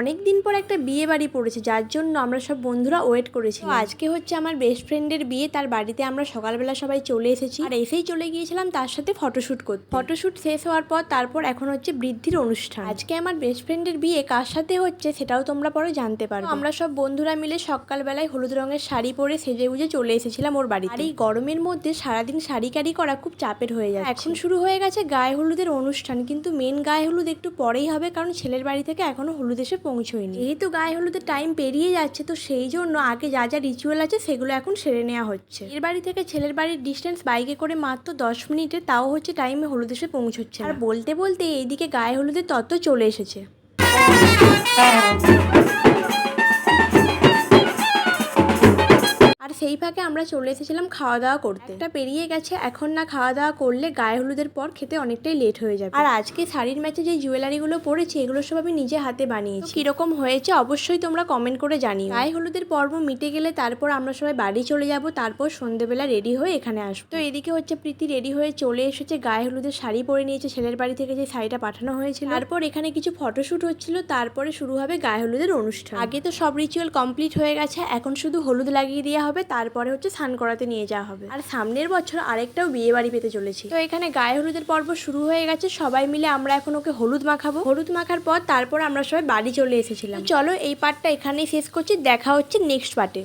অনেক দিন পর একটা বিয়ে বাড়ি পড়েছে, যার জন্য আমরা সব বন্ধুরা ওয়েট করেছি। আজকে হচ্ছে আমার বেস্ট ফ্রেন্ডের বিয়ে, তার বাড়িতে আমরা সকালবেলা সবাই চলে এসেছি আর এসেই চলে গিয়েছিলাম তার সাথে ফটোশ্যুট করতে। ফটোশ্যুট শেষ হওয়ার পর তারপর এখন হচ্ছে বৃদ্ধির অনুষ্ঠান। আজকে আমার বেস্ট ফ্রেন্ডের বিয়ে কার সাথে হচ্ছে সেটাও তোমরা পরে জানতে পারবে। আমরা সব বন্ধুরা মিলে সকালবেলায় হলুদ রঙের শাড়ি পরে সেজে গুজে চলে এসেছিলাম ওর বাড়িতে। আর এই গরমের মধ্যে সারাদিন শাড়ি ক্যারি করা খুব চাপের হয়ে যায়। এখন শুরু হয়ে গেছে গায়ে হলুদের অনুষ্ঠান, কিন্তু মেন গায়ে হলুদ একটু পরেই হবে, কারণ ছেলের বাড়ি থেকে এখনো হলুদ এসে পৌঁছয়নি। যেহেতু গায়ে হলুদের টাইম পেরিয়ে যাচ্ছে, তো সেই জন্য আগে যা যা রিচুয়াল আছে সেগুলো এখন সেরে নেওয়া হচ্ছে। এর বাড়ি থেকে ছেলের বাড়ির ডিস্টেন্স বাইকে করে মাত্র 10 মিনিটে, তাও হচ্ছে টাইমে হলুদ এসে পৌঁছচ্ছে। আর বলতে বলতে এইদিকে গায়ে হলুদের তত্ত্ব চলে এসেছে। আর সেই ফাঁকে আমরা চলে এসেছিলাম খাওয়া দাওয়া করতে। এটা পেরিয়ে গেছে, এখন না খাওয়া দাওয়া করলে গায়ে হলুদের পর খেতে অনেকটাই লেট হয়ে যাবে। আর আজকে শাড়ির ম্যাচে যে জুয়েলারিগুলো পরেছি এগুলো সব আমি নিজে হাতে বানিয়েছি। কিরকম হয়েছে অবশ্যই তোমরা কমেন্ট করে জানিও। গায়ে হলুদের পর্ব মিটে গেলে তারপর আমরা সবাই বাড়ি চলে যাব, তারপর সন্ধ্যেবেলা রেডি হয়ে এখানে আসবো। তো এদিকে হচ্ছে প্রীতি রেডি হয়ে চলে এসেছে, গায়ে হলুদের শাড়ি পরে নিয়েছে ছেলের বাড়ি থেকে যে শাড়িটা পাঠানো হয়েছিল। তারপর এখানে কিছু ফটোশ্যুট হচ্ছিল, তারপরে শুরু হবে গায়ে হলুদের অনুষ্ঠান। আগে তো সব রিচুয়াল কমপ্লিট হয়ে গেছে, এখন শুধু হলুদ লাগিয়ে দেওয়া হবে, তারপরে হচ্ছে স্নান করাতে নিয়ে যাওয়া হবে। আর সামনের বছর আরেকটাও বিয়ে বাড়ি পেতে চলেছি। তো এখানে গায়ে হলুদের পর্ব শুরু হয়ে গেছে, সবাই মিলে আমরা এখন ওকে হলুদ মাখাবো। হলুদ মাখার পর তারপর আমরা সবাই বাড়ি চলে এসেছিলাম। চলো এই পার্টটা এখানেই শেষ করছি, দেখা হচ্ছে নেক্সট পার্টে।